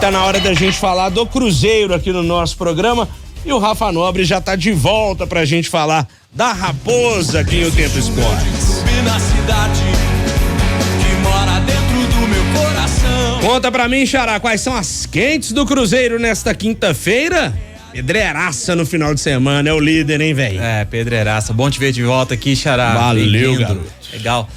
tá na hora da gente falar do Cruzeiro aqui no nosso programa. E o Rafa Nobre já tá de volta pra gente falar da Raposa aqui em O Tempo Esportes. Na cidade que mora dentro do meu coração. Conta pra mim, Xará, quais são as quentes do Cruzeiro nesta quinta-feira? Pedreiraça no final de semana, é o líder, hein, velho? Pedreiraça. Bom te ver de volta aqui, Xará. Valeu, garoto. Legal.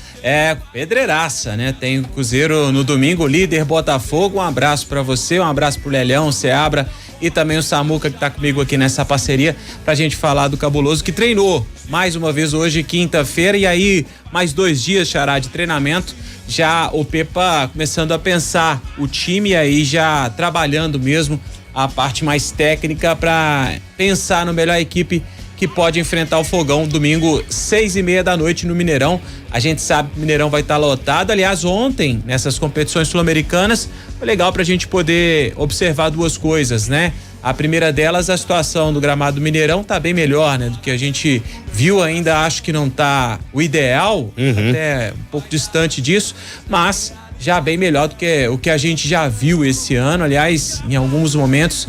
Pedreiraça, né? Tem o Cruzeiro no domingo, líder Botafogo. Um abraço pra você, um abraço pro Lelhão, Seabra e também o Samuca que tá comigo aqui nessa parceria pra gente falar do Cabuloso, que treinou mais uma vez hoje, quinta-feira, e aí mais 2 dias, Xará, de treinamento. Já o Pepa começando a pensar o time aí, já trabalhando mesmo a parte mais técnica para pensar no melhor equipe que pode enfrentar o Fogão domingo 6:30 da noite no Mineirão. A gente sabe que o Mineirão vai estar lotado. Aliás, ontem nessas competições sul-americanas foi legal pra gente poder observar 2 coisas, né? A primeira delas, a situação do gramado do Mineirão tá bem melhor, né? Do que a gente viu, ainda acho que não tá o ideal, até um pouco distante disso, mas já bem melhor do que o que a gente já viu esse ano. Aliás, em alguns momentos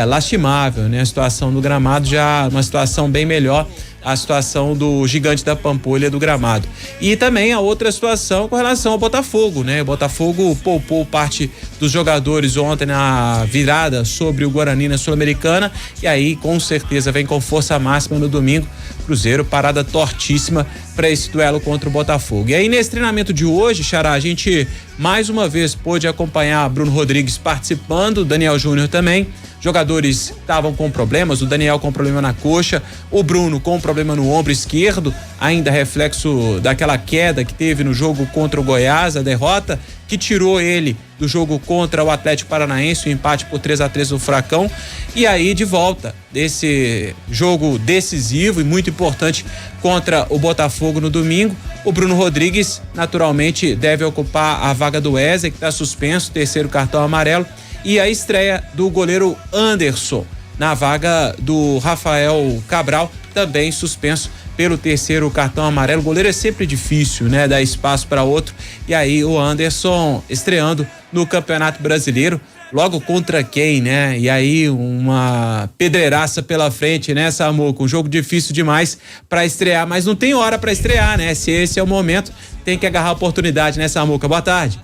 lastimável, né? A situação do gramado já uma situação bem melhor, a situação do Gigante da Pampulha do gramado. E também a outra situação com relação ao Botafogo, né? O Botafogo poupou parte dos jogadores ontem na virada sobre o Guarani na Sul-Americana, e aí com certeza vem com força máxima no domingo. Cruzeiro parada tortíssima para esse duelo contra o Botafogo. E aí nesse treinamento de hoje, Xará, a gente mais uma vez pôde acompanhar Bruno Rodrigues participando, Daniel Júnior também. Jogadores estavam com problemas, o Daniel com problema na coxa, o Bruno com problema no ombro esquerdo, ainda reflexo daquela queda que teve no jogo contra o Goiás, a derrota que tirou ele do jogo contra o Atlético Paranaense, o empate por 3-3 do Furacão. E aí de volta desse jogo decisivo e muito importante contra o Botafogo no domingo, o Bruno Rodrigues naturalmente deve ocupar a vaga do Wesley, que está suspenso, 3º cartão amarelo, e a estreia do goleiro Anderson na vaga do Rafael Cabral, também suspenso pelo 3º cartão amarelo. O goleiro é sempre difícil, né? Dar espaço para outro. E aí o Anderson estreando no Campeonato Brasileiro, logo contra quem, né? E aí uma pedreiraça pela frente, né, Samuca? Um jogo difícil demais para estrear, mas não tem hora para estrear, né? Se esse é o momento, tem que agarrar a oportunidade, né, Samuca? Boa tarde.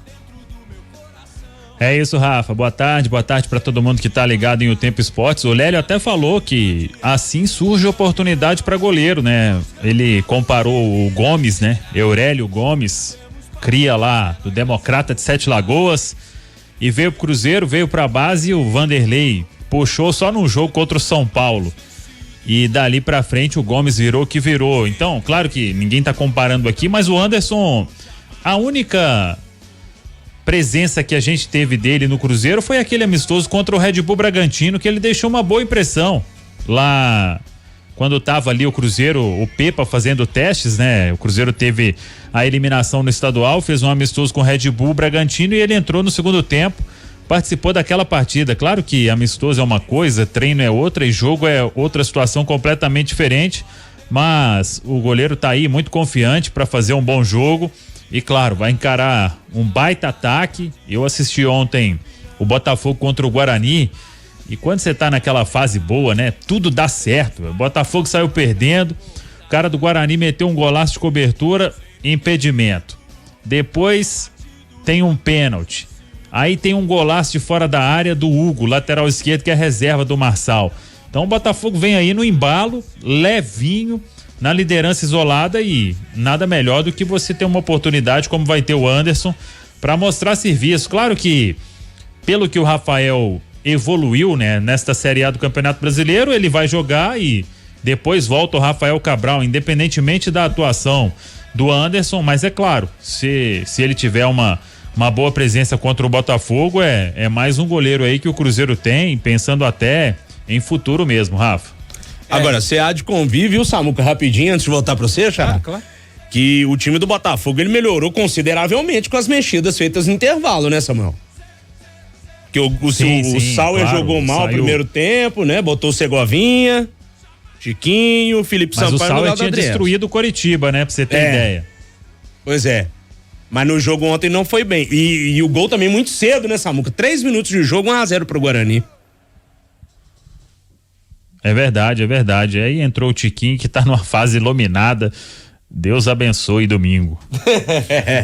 É isso, Rafa. Boa tarde para todo mundo que tá ligado em O Tempo Esportes. O Lélio até falou que assim surge oportunidade para goleiro, né? Ele comparou o Gomes, né? Eurélio Gomes, cria lá do Democrata de Sete Lagoas, e veio pro Cruzeiro, veio pra base, e o Vanderlei puxou só num jogo contra o São Paulo. E dali pra frente o Gomes virou o que virou. Então, claro que ninguém tá comparando aqui, mas o Anderson, a única presença que a gente teve dele no Cruzeiro foi aquele amistoso contra o Red Bull Bragantino, que ele deixou uma boa impressão lá quando tava ali o Cruzeiro, o Pepa fazendo testes, né? O Cruzeiro teve a eliminação no estadual, fez um amistoso com o Red Bull Bragantino e ele entrou no segundo tempo, participou daquela partida. Claro que amistoso é uma coisa, treino é outra e jogo é outra situação completamente diferente, mas o goleiro tá aí muito confiante para fazer um bom jogo. E claro, vai encarar um baita ataque. Eu assisti ontem o Botafogo contra o Guarani, e quando você tá naquela fase boa, né, tudo dá certo. O Botafogo saiu perdendo, o cara do Guarani meteu um golaço de cobertura, impedimento. Depois tem um pênalti. Aí tem um golaço de fora da área do Hugo, lateral esquerdo, que é reserva do Marçal. Então o Botafogo vem aí no embalo, levinho, na liderança isolada, e nada melhor do que você ter uma oportunidade como vai ter o Anderson para mostrar serviço. Claro que pelo que o Rafael evoluiu, né, nesta Série A do Campeonato Brasileiro, ele vai jogar e depois volta o Rafael Cabral, independentemente da atuação do Anderson. Mas é claro, se ele tiver uma boa presença contra o Botafogo, é mais um goleiro aí que o Cruzeiro tem, pensando até em futuro mesmo, Rafa. Agora, você há de convir, viu, Samuca, rapidinho, antes de voltar pra você, Xará? Claro. Que o time do Botafogo, ele melhorou consideravelmente com as mexidas feitas no intervalo, né, Samuel? Que o Sauer claro, jogou mal o primeiro tempo, né? Botou o Segovinha, Chiquinho, Felipe Sampaio. Mas o Sauer tinha destruído o Coritiba, né? Pra você ter ideia. Pois é. Mas no jogo ontem não foi bem. E o gol também muito cedo, né, Samuca? 3 minutos de jogo, 1-0 pro Guarani. É verdade. Aí entrou o Tiquinho, que tá numa fase iluminada. Deus abençoe domingo.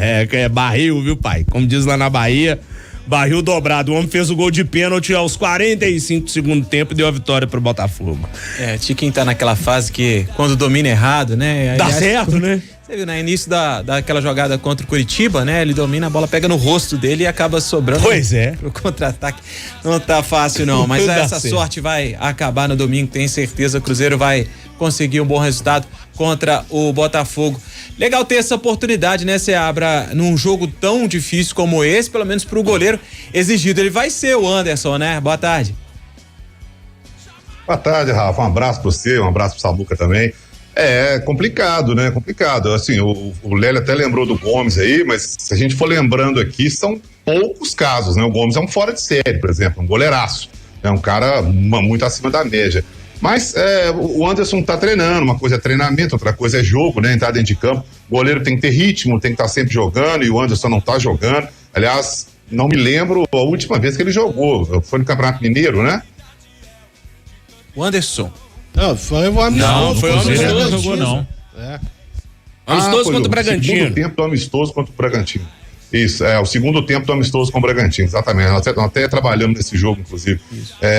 É barril, viu, pai? Como diz lá na Bahia, barril dobrado. O homem fez o gol de pênalti aos 45 do segundo tempo e deu a vitória pro Botafogo. Tiquinho tá naquela fase que quando domina errado, né? Dá certo, né? Você viu, né? Início daquela jogada contra o Curitiba, né? Ele domina, a bola pega no rosto dele e acaba sobrando. Pois é. Pro contra-ataque. Não tá fácil, não. Mas essa sorte vai acabar no domingo, tenho certeza. O Cruzeiro vai conseguir um bom resultado contra o Botafogo. Legal ter essa oportunidade, né, Seabra? Num jogo tão difícil como esse, pelo menos pro goleiro exigido. Ele vai ser o Anderson, né? Boa tarde. Boa tarde, Rafa. Um abraço pra você, um abraço pro Samuca também. É complicado, né? Complicado. Assim, o Lélio até lembrou do Gomes aí, mas se a gente for lembrando aqui, são poucos casos, né? O Gomes é um fora de série, por exemplo, um goleiraço. É um cara muito acima da média. Mas o Anderson tá treinando, uma coisa é treinamento, outra coisa é jogo, né? Entrar dentro de campo. O goleiro tem que ter ritmo, tem que estar sempre jogando, e o Anderson não tá jogando. Aliás, não me lembro a última vez que ele jogou. Foi no Campeonato Mineiro, né? O Anderson. Não, foi o amistoso. Não, foi o amistoso. Não jogou, não. Amistoso contra o Bragantino. Segundo tempo do amistoso contra o Bragantino. Isso, o segundo tempo do amistoso com o Bragantino, exatamente. Nós até trabalhamos nesse jogo, inclusive.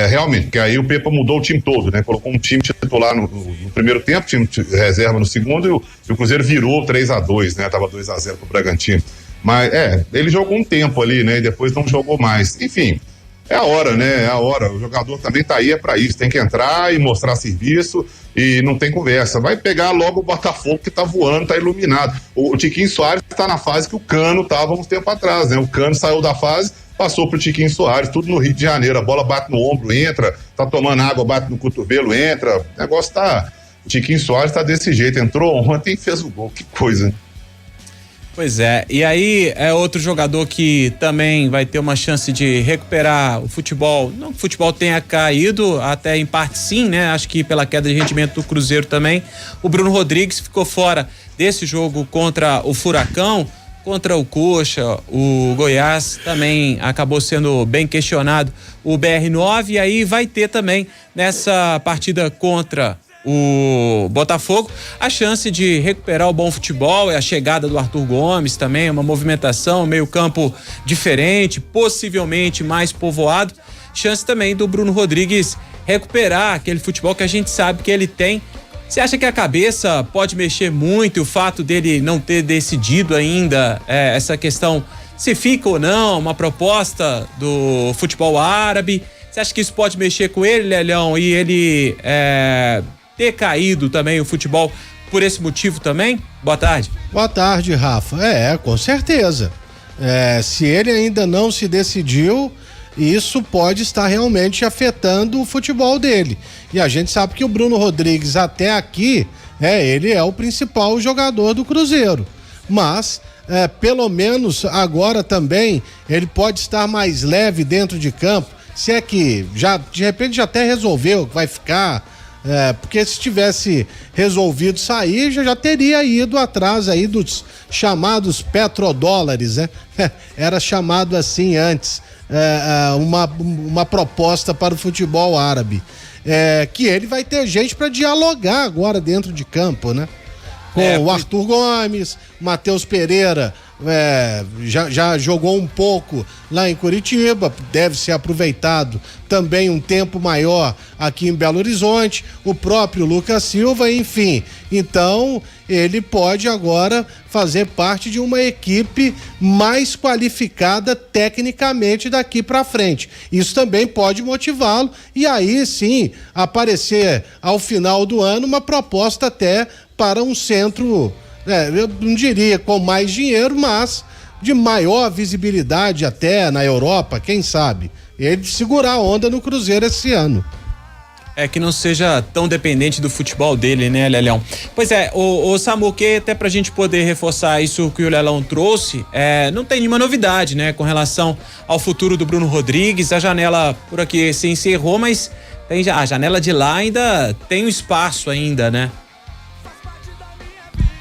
Realmente, porque aí o Pepa mudou o time todo, né? Colocou um time titular no primeiro tempo, time reserva no segundo, e o Cruzeiro virou 3-2, né? Tava 2-0 pro Bragantino. Mas, ele jogou um tempo ali, né? E depois não jogou mais. Enfim, é a hora, né? É a hora. O jogador também tá aí, para isso. Tem que entrar e mostrar serviço e não tem conversa. Vai pegar logo o Botafogo que tá voando, tá iluminado. O Tiquinho Soares tá na fase que o Cano tava uns tempo atrás, né? O Cano saiu da fase, passou pro Tiquinho Soares, tudo no Rio de Janeiro. A bola bate no ombro, entra, tá tomando água, bate no cotovelo, entra. O negócio tá... O Tiquinho Soares tá desse jeito. Entrou ontem e fez o gol. Que coisa, né? Pois é, e aí é outro jogador que também vai ter uma chance de recuperar o futebol. Não que o futebol tenha caído, até em parte sim, né? Acho que pela queda de rendimento do Cruzeiro também. O Bruno Rodrigues ficou fora desse jogo contra o Furacão, contra o Coxa, o Goiás também acabou sendo bem questionado. O BR9, e aí vai ter também nessa partida contra o Botafogo a chance de recuperar o bom futebol. É a chegada do Arthur Gomes também, uma movimentação, meio campo diferente, possivelmente mais povoado. Chance também do Bruno Rodrigues recuperar aquele futebol que a gente sabe que ele tem. Você acha que a cabeça pode mexer muito, o fato dele não ter decidido ainda essa questão, se fica ou não, uma proposta do futebol árabe? Você acha que isso pode mexer com ele, Lelhão, e ele ter caído também o futebol por esse motivo também? Boa tarde. Boa tarde, Rafa. Com certeza. Se ele ainda não se decidiu, isso pode estar realmente afetando o futebol dele. E a gente sabe que o Bruno Rodrigues até aqui, ele é o principal jogador do Cruzeiro. Mas, pelo menos agora também, ele pode estar mais leve dentro de campo. Se é que já, de repente, já até resolveu que vai ficar. Porque se tivesse resolvido sair, já teria ido atrás aí dos chamados petrodólares, né? Era chamado assim antes, uma proposta para o futebol árabe. Que ele vai ter gente para dialogar agora dentro de campo, né? Com o Arthur Gomes, Matheus Pereira, já jogou um pouco lá em Curitiba, deve ser aproveitado também um tempo maior aqui em Belo Horizonte, o próprio Lucas Silva, enfim. Então, ele pode agora fazer parte de uma equipe mais qualificada tecnicamente daqui para frente. Isso também pode motivá-lo e aí sim aparecer ao final do ano uma proposta até para um centro, eu não diria com mais dinheiro, mas de maior visibilidade até na Europa, quem sabe? Ele segurar a onda no Cruzeiro esse ano. Que não seja tão dependente do futebol dele, né, Lelão? Pois o Samuque, até pra gente poder reforçar isso que o Lelão trouxe, não tem nenhuma novidade, né, com relação ao futuro do Bruno Rodrigues. A janela por aqui se encerrou, mas a janela de lá ainda tem um espaço ainda, né?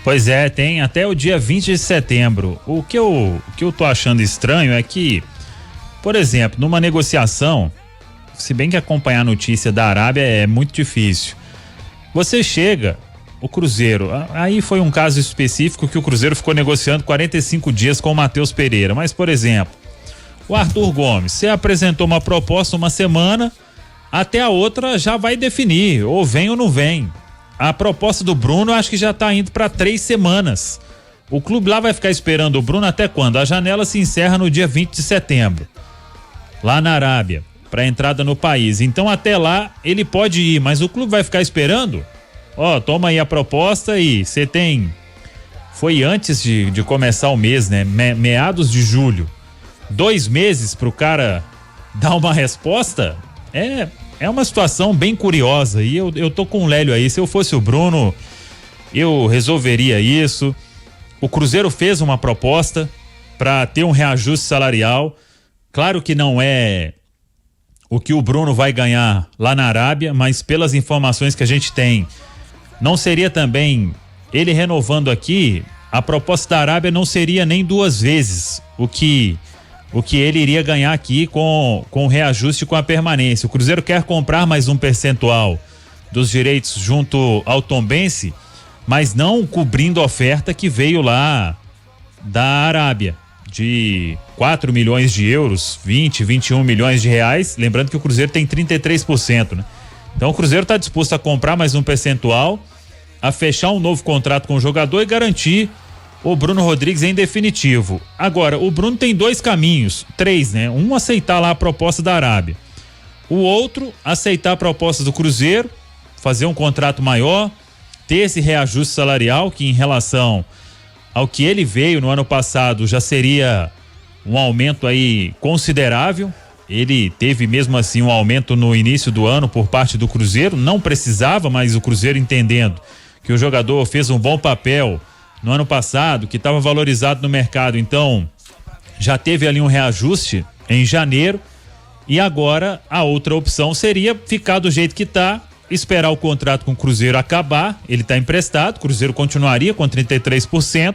Pois é, tem até o dia 20 de setembro. O que eu tô achando estranho é que, por exemplo, numa negociação, se bem que acompanhar a notícia da Arábia é muito difícil. Você chega, o Cruzeiro, aí foi um caso específico que o Cruzeiro ficou negociando 45 dias com o Matheus Pereira, mas, por exemplo, o Arthur Gomes, você apresentou uma proposta uma semana, até a outra já vai definir, ou vem ou não vem. A proposta do Bruno acho que já tá indo para 3 semanas. O clube lá vai ficar esperando o Bruno até quando? A janela se encerra no dia 20 de setembro, lá na Arábia, para entrada no país. Então até lá ele pode ir, mas o clube vai ficar esperando? Toma aí a proposta e você tem... Foi antes de começar o mês, né? Meados de julho. 2 meses pro cara dar uma resposta? É uma situação bem curiosa e eu tô com o Lélio aí. Se eu fosse o Bruno, eu resolveria isso. O Cruzeiro fez uma proposta para ter um reajuste salarial. Claro que não é o que o Bruno vai ganhar lá na Arábia, mas pelas informações que a gente tem, não seria também ele renovando aqui. A proposta da Arábia não seria nem 2 vezes o que ele iria ganhar aqui com o reajuste com a permanência. O Cruzeiro quer comprar mais um percentual dos direitos junto ao Tombense, mas não cobrindo a oferta que veio lá da Arábia, de 4 milhões de euros, 21 milhões de reais, lembrando que o Cruzeiro tem 33%, né? Então o Cruzeiro está disposto a comprar mais um percentual, a fechar um novo contrato com o jogador e garantir o Bruno Rodrigues em definitivo. Agora, o Bruno tem 2 caminhos, 3, né? Um, aceitar lá a proposta da Arábia. O outro, aceitar a proposta do Cruzeiro, fazer um contrato maior, ter esse reajuste salarial, que em relação ao que ele veio no ano passado já seria um aumento aí considerável. Ele teve mesmo assim um aumento no início do ano por parte do Cruzeiro, não precisava, mas o Cruzeiro, entendendo que o jogador fez um bom papel no ano passado, que estava valorizado no mercado, então já teve ali um reajuste em janeiro. E agora a outra opção seria ficar do jeito que está, esperar o contrato com o Cruzeiro acabar. Ele está emprestado, o Cruzeiro continuaria com 33%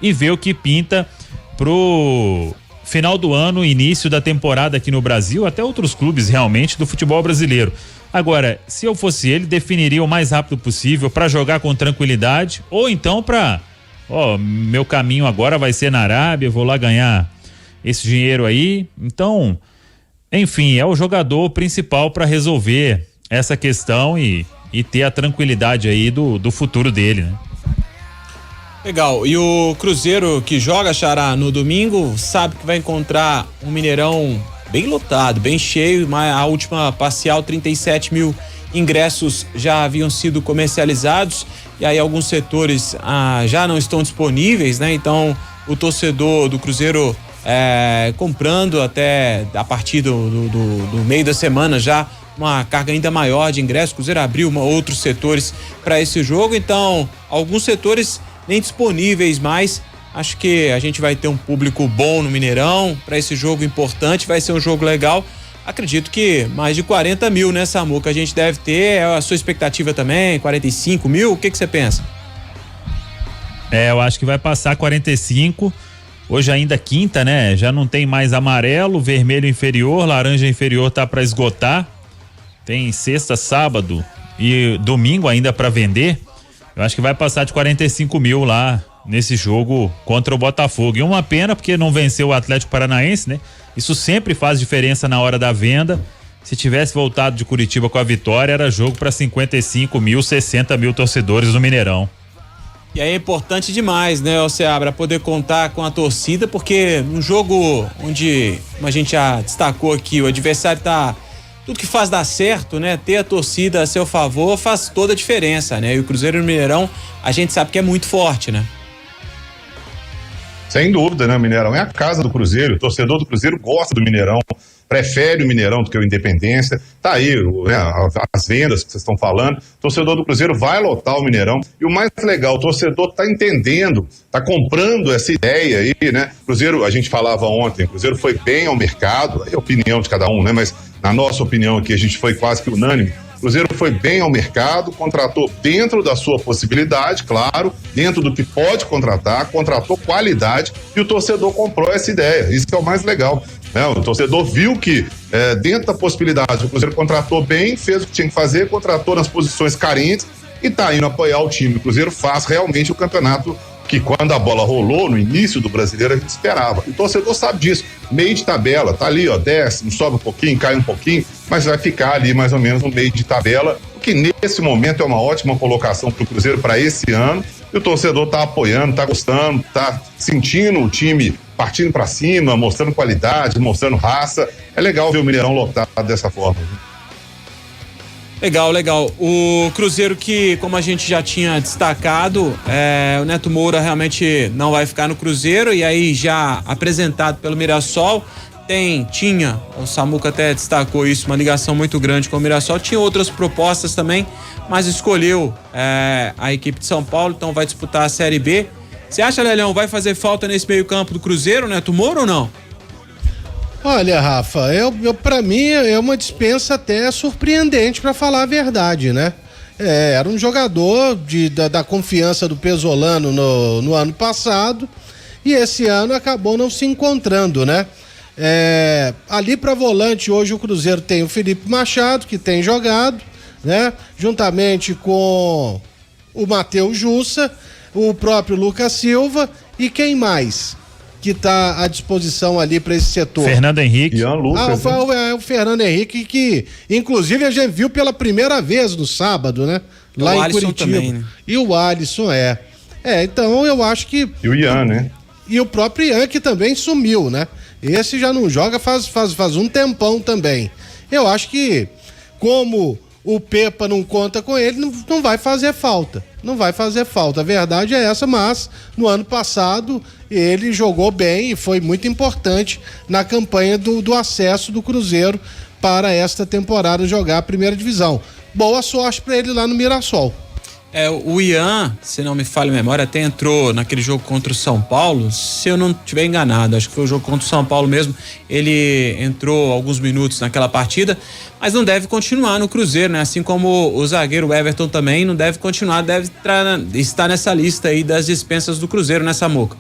e ver o que pinta pro final do ano, início da temporada aqui no Brasil, até outros clubes realmente do futebol brasileiro. Agora, se eu fosse ele, definiria o mais rápido possível para jogar com tranquilidade, ou então para meu caminho agora vai ser na Arábia, vou lá ganhar esse dinheiro aí. Então, enfim, é o jogador principal para resolver essa questão e ter a tranquilidade aí do futuro dele, né? Legal. E o Cruzeiro que joga, Xará, no domingo, sabe que vai encontrar um Mineirão bem lotado, bem cheio, mas a última parcial, 37 mil ingressos já haviam sido comercializados e aí alguns setores já não estão disponíveis, né? Então o torcedor do Cruzeiro comprando até a partir do meio da semana já uma carga ainda maior de ingressos. O Cruzeiro abriu outros setores para esse jogo, então alguns setores nem disponíveis mais. Acho que a gente vai ter um público bom no Mineirão para esse jogo importante, vai ser um jogo legal. Acredito que mais de 40 mil, né, Samuca? A gente deve ter. A sua expectativa também, 45 mil? O que você pensa? Eu acho que vai passar 45. Hoje ainda quinta, né? Já não tem mais amarelo, vermelho inferior, laranja inferior tá para esgotar. Tem sexta, sábado e domingo ainda para vender. Eu acho que vai passar de 45 mil lá nesse jogo contra o Botafogo. E uma pena porque não venceu o Atlético Paranaense, né? Isso sempre faz diferença na hora da venda. Se tivesse voltado de Curitiba com a vitória, era jogo para 55 mil, 60 mil torcedores no Mineirão. E aí é importante demais, né, Seabra, poder contar com a torcida, porque num jogo onde, como a gente já destacou aqui, o adversário tudo que faz dar certo, né? Ter a torcida a seu favor faz toda a diferença, né? E o Cruzeiro no Mineirão, a gente sabe que é muito forte, né? Sem dúvida, né? O Mineirão é a casa do Cruzeiro. O torcedor do Cruzeiro gosta do Mineirão, prefere o Mineirão do que o Independência. Tá aí, né, as vendas que vocês estão falando. O torcedor do Cruzeiro vai lotar o Mineirão. E o mais legal, o torcedor tá entendendo, tá comprando essa ideia aí, né? Cruzeiro, a gente falava ontem, o Cruzeiro foi bem ao mercado, é a opinião de cada um, né? Mas na nossa opinião aqui, a gente foi quase que unânime. O Cruzeiro foi bem ao mercado, contratou dentro da sua possibilidade, claro, dentro do que pode contratar, contratou qualidade e o torcedor comprou essa ideia. Isso que é o mais legal. O torcedor viu que dentro da possibilidade o Cruzeiro contratou bem, fez o que tinha que fazer, contratou nas posições carentes e tá indo apoiar o time. O Cruzeiro faz realmente o campeonato que quando a bola rolou no início do Brasileiro a gente esperava. E o torcedor sabe disso. Meio de tabela, tá ali, décimo, sobe um pouquinho, cai um pouquinho, mas vai ficar ali mais ou menos no meio de tabela, o que nesse momento é uma ótima colocação pro Cruzeiro para esse ano. E o torcedor tá apoiando, tá gostando, tá sentindo o time partindo para cima, mostrando qualidade, mostrando raça. É legal ver o Mineirão lotado dessa forma. Legal, legal. O Cruzeiro que, como a gente já tinha destacado, o Neto Moura realmente não vai ficar no Cruzeiro, e aí já apresentado pelo Mirassol, tinha, o Samuca até destacou isso, uma ligação muito grande com o Mirassol, tinha outras propostas também, mas escolheu a equipe de São Paulo, então vai disputar a Série B. Você acha, Lelhão, vai fazer falta nesse meio campo do Cruzeiro, Neto Moura, ou não? Olha, Rafa, pra mim é uma dispensa até surpreendente, pra falar a verdade, né? Era um jogador da confiança do Pesolano no ano passado, e esse ano acabou não se encontrando, né? Ali pra volante hoje o Cruzeiro tem o Felipe Machado, que tem jogado, né? Juntamente com o Matheus Jussa, o próprio Lucas Silva, e quem mais que tá à disposição ali para esse setor? Fernando Henrique. Ian Lucas, o Fernando Henrique, que inclusive a gente viu pela primeira vez no sábado, né? Lá em Curitiba. Também, né? E o Alisson então eu acho que... E o Ian, né? E o próprio Ian, que também sumiu, né? Esse já não joga faz um tempão também. Eu acho que, como o Pepa não conta com ele, não vai fazer falta. Não vai fazer falta. A verdade é essa, mas no ano passado ele jogou bem e foi muito importante na campanha do acesso do Cruzeiro para esta temporada jogar a primeira divisão. Boa sorte para ele lá no Mirassol. O Ian, se não me falha a memória, até entrou naquele jogo contra o São Paulo, se eu não estiver enganado, acho que foi o jogo contra o São Paulo mesmo, ele entrou alguns minutos naquela partida, mas não deve continuar no Cruzeiro, né? Assim como o zagueiro Everton também não deve continuar, deve estar nessa lista aí das dispensas do Cruzeiro, né, Samuca?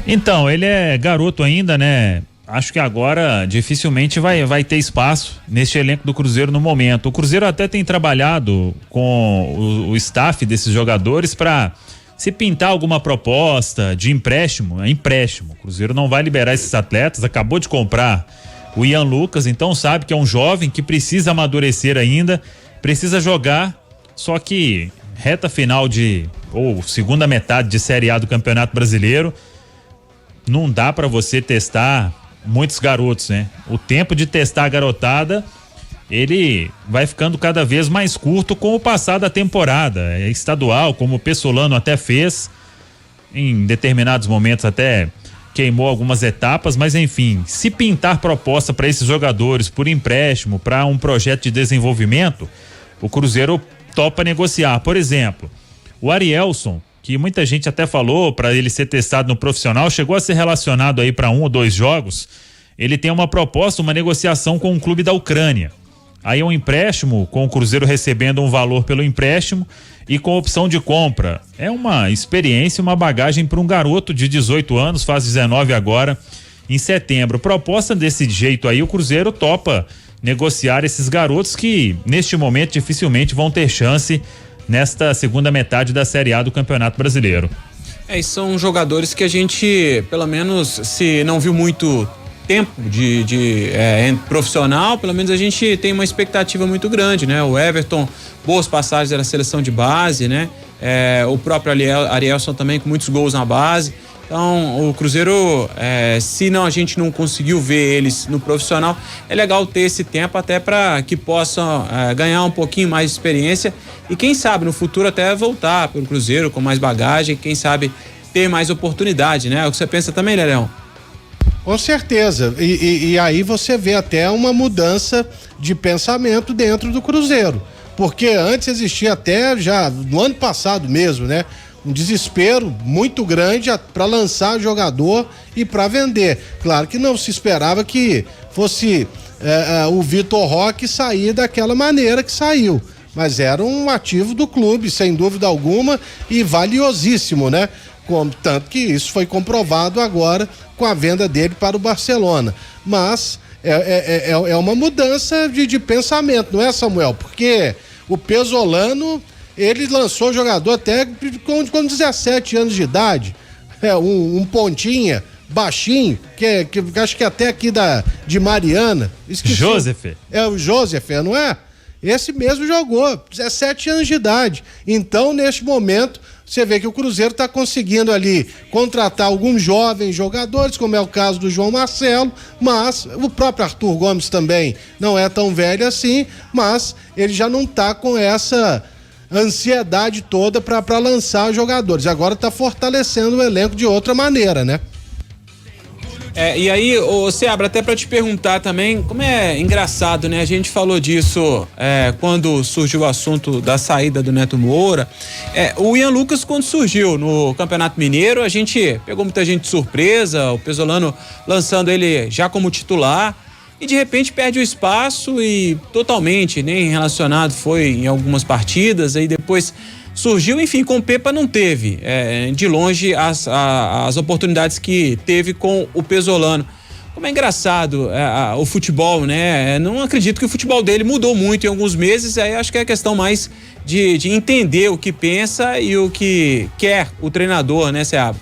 Então, ele é garoto ainda, né? Acho que agora dificilmente vai ter espaço neste elenco do Cruzeiro no momento. O Cruzeiro até tem trabalhado com o staff desses jogadores para se pintar alguma proposta de empréstimo. É empréstimo. O Cruzeiro não vai liberar esses atletas. Acabou de comprar o Ian Lucas, então sabe que é um jovem que precisa amadurecer ainda, precisa jogar, só que reta final ou segunda metade de Série A do Campeonato Brasileiro, não dá para você testar muitos garotos, né? O tempo de testar a garotada, ele vai ficando cada vez mais curto com o passar da temporada estadual, como o Pessolano até fez, em determinados momentos até queimou algumas etapas, mas enfim, se pintar proposta para esses jogadores por empréstimo, para um projeto de desenvolvimento, o Cruzeiro topa negociar. Por exemplo, o Arielson, que muita gente até falou para ele ser testado no profissional, chegou a ser relacionado aí para 1 ou 2 jogos. Ele tem uma proposta, uma negociação com um clube da Ucrânia. Aí é um empréstimo, com o Cruzeiro recebendo um valor pelo empréstimo e com opção de compra. É uma experiência, uma bagagem para um garoto de 18 anos, faz 19 agora, em setembro. Proposta desse jeito aí, o Cruzeiro topa negociar esses garotos que neste momento dificilmente vão ter chance nesta segunda metade da Série A do Campeonato Brasileiro. E são jogadores que a gente, pelo menos, se não viu muito tempo de profissional, pelo menos a gente tem uma expectativa muito grande, né? O Everton, boas passagens da seleção de base, né? O próprio Arielson também com muitos gols na base. Então, o Cruzeiro, se a gente não conseguiu ver eles no profissional, é legal ter esse tempo até para que possam ganhar um pouquinho mais de experiência e quem sabe no futuro até voltar para o Cruzeiro com mais bagagem, quem sabe ter mais oportunidade, né? É o que você pensa também, Lelhão? Com certeza, e aí você vê até uma mudança de pensamento dentro do Cruzeiro, porque antes existia até já no ano passado mesmo, né? Um desespero muito grande para lançar jogador e para vender. Claro que não se esperava que fosse o Vitor Roque sair daquela maneira que saiu. Mas era um ativo do clube, sem dúvida alguma, e valiosíssimo, né? Tanto que isso foi comprovado agora com a venda dele para o Barcelona. Mas é uma mudança de pensamento, não é, Samuel? Porque o Pesolano, ele lançou o jogador até com 17 anos de idade, um pontinha, baixinho, que acho que até aqui de Mariana. Joseph. O Joseph, não é? Esse mesmo jogou, 17 anos de idade. Então, neste momento, você vê que o Cruzeiro está conseguindo ali contratar alguns jovens jogadores, como é o caso do João Marcelo, mas o próprio Arthur Gomes também não é tão velho assim, mas ele já não está com essa ansiedade toda para lançar jogadores. Agora está fortalecendo o elenco de outra maneira, né? E aí, Seabra, até pra te perguntar também, como é engraçado, né? A gente falou disso quando surgiu o assunto da saída do Neto Moura. O Ian Lucas, quando surgiu no Campeonato Mineiro, a gente pegou muita gente de surpresa, o Pesolano lançando ele já como titular, e de repente perde o espaço e totalmente, nem relacionado foi em algumas partidas, aí depois surgiu, enfim, com o Pepa não teve, de longe, as oportunidades que teve com o Pesolano. Como é engraçado o futebol, né? Não acredito que o futebol dele mudou muito em alguns meses, aí acho que é questão mais de entender o que pensa e o que quer o treinador, né, Seabra?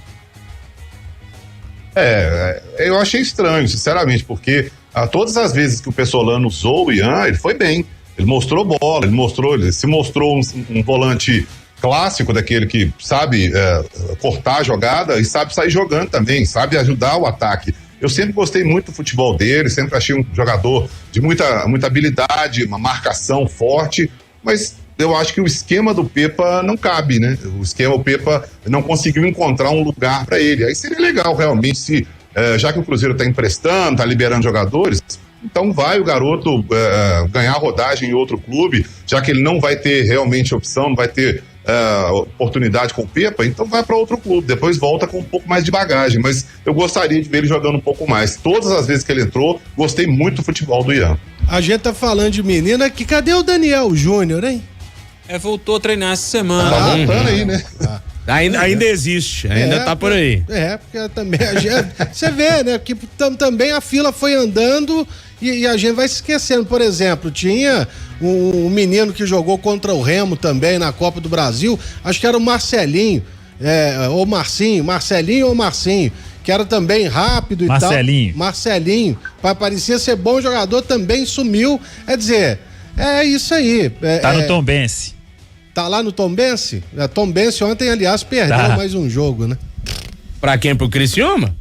Eu achei estranho, sinceramente, porque todas as vezes que o Pesolano usou o Ian, ele foi bem. Ele mostrou bola, ele se mostrou um volante clássico, daquele que sabe cortar a jogada e sabe sair jogando também, sabe ajudar o ataque. Eu sempre gostei muito do futebol dele, sempre achei um jogador de muita habilidade, uma marcação forte, mas eu acho que o esquema do Pepa não cabe, né? O Pepa não conseguiu encontrar um lugar para ele. Aí seria legal realmente se, já que o Cruzeiro está emprestando, está liberando jogadores, então vai o garoto ganhar rodagem em outro clube, já que ele não vai ter realmente opção, não vai ter oportunidade com o Pepa, então vai para outro clube, depois volta com um pouco mais de bagagem, mas eu gostaria de ver ele jogando um pouco mais. Todas as vezes que ele entrou, gostei muito do futebol do Ian. A gente tá falando de menina aqui, cadê o Daniel Júnior, hein? Voltou a treinar essa semana. Tá voltando aí, né? Ainda existe, ainda tá por aí. Porque também você vê, né, que também a fila foi andando e a gente vai se esquecendo. Por exemplo, tinha um menino que jogou contra o Remo também na Copa do Brasil, acho que era o Marcelinho, ou Marcelinho ou Marcinho, que era também rápido e Marcelinho, parecia ser bom jogador, também sumiu. É dizer, é isso aí. Tá no Tombense. Tá lá no Tombense? Tombense ontem, aliás, perdeu mais um jogo, né? Pra quem? Pro Criciúma?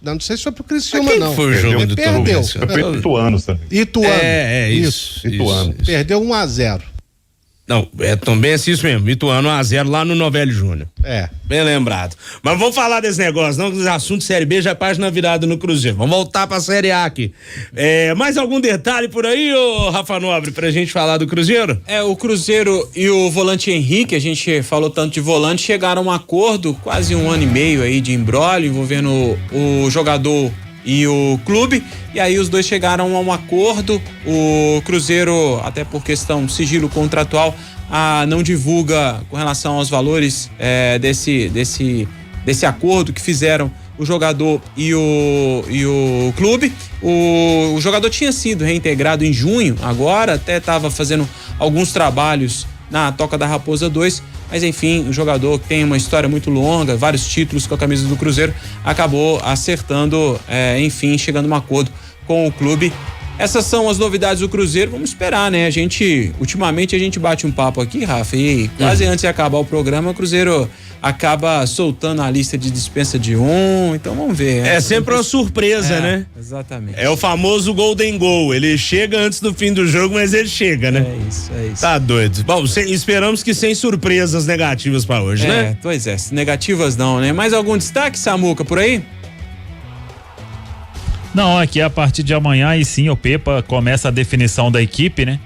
Não sei se foi pro Criciúma, não. Foi o jogo do Tombense? Foi pro Ituano também. Ituano. Isso. Ituano. Perdeu 1-0. Não, Tombense, isso mesmo. Ituano 1-0 lá no Novelli Júnior. Bem lembrado. Mas vamos falar desse negócio, não, que os assuntos Série B já é página virada no Cruzeiro. Vamos voltar pra Série A aqui. Mais algum detalhe por aí, ô Rafa Nobre, pra gente falar do Cruzeiro? O Cruzeiro e o volante Henrique, a gente falou tanto de volante, chegaram a um acordo, quase 1 ano e meio aí de imbróglio, envolvendo o jogador e o clube, e aí os dois chegaram a um acordo. O Cruzeiro, até por questão de sigilo contratual, não divulga com relação aos valores desse acordo que fizeram o jogador e o clube. O jogador tinha sido reintegrado em junho, agora até estava fazendo alguns trabalhos na Toca da Raposa 2, mas enfim, o jogador que tem uma história muito longa, vários títulos com a camisa do Cruzeiro, acabou acertando, enfim, chegando a um acordo com o clube. Essas são as novidades do Cruzeiro, vamos esperar, né? Ultimamente a gente bate um papo aqui, Rafa, e quase antes de acabar o programa, o Cruzeiro acaba soltando a lista de dispensa de então vamos ver. É sempre uma surpresa, né? Exatamente. É o famoso Golden Goal, ele chega antes do fim do jogo, mas ele chega, né? É isso. Tá doido. Bom, esperamos que sem surpresas negativas pra hoje, né? Pois é, negativas não, né? Mais algum destaque, Samuca, por aí? Não, aqui a partir de amanhã, aí sim, o Pepa começa a definição da equipe, né?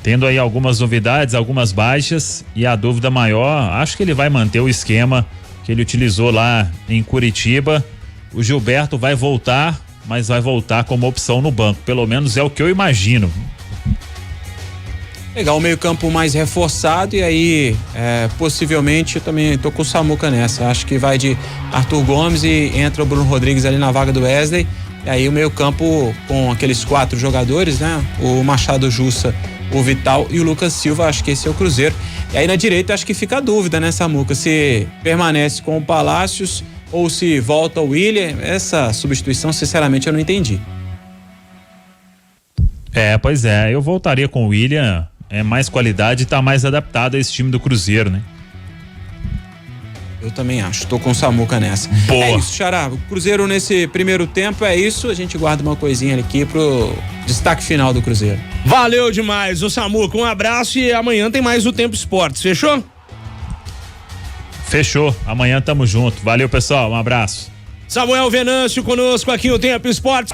Tendo aí algumas novidades, algumas baixas, e a dúvida maior, acho que ele vai manter o esquema que ele utilizou lá em Curitiba. O Gilberto vai voltar mas vai voltar como opção no banco. Pelo menos é o que eu imagino. Legal, o meio-campo mais reforçado e aí possivelmente eu também tô com o Samuca nessa. Acho que vai de Arthur Gomes e entra o Bruno Rodrigues ali na vaga do Wesley. E aí o meio-campo com aqueles 4 jogadores, né? O Machado Jussa, o Vital e o Lucas Silva, acho que esse é o Cruzeiro. E aí na direita acho que fica a dúvida, né, Samuca? Se permanece com o Palácios ou se volta o William. Essa substituição, sinceramente, eu não entendi. Pois é, eu voltaria com o William. É mais qualidade e tá mais adaptado a esse time do Cruzeiro, né? Eu também acho, tô com o Samuca nessa. Boa. É isso, Xará, o Cruzeiro nesse primeiro tempo é isso, a gente guarda uma coisinha aqui pro destaque final do Cruzeiro. Valeu demais, ô Samuca, um abraço e amanhã tem mais o Tempo Esportes, fechou? Fechou, amanhã tamo junto, valeu pessoal, um abraço. Samuel Venâncio conosco aqui no Tempo Esportes.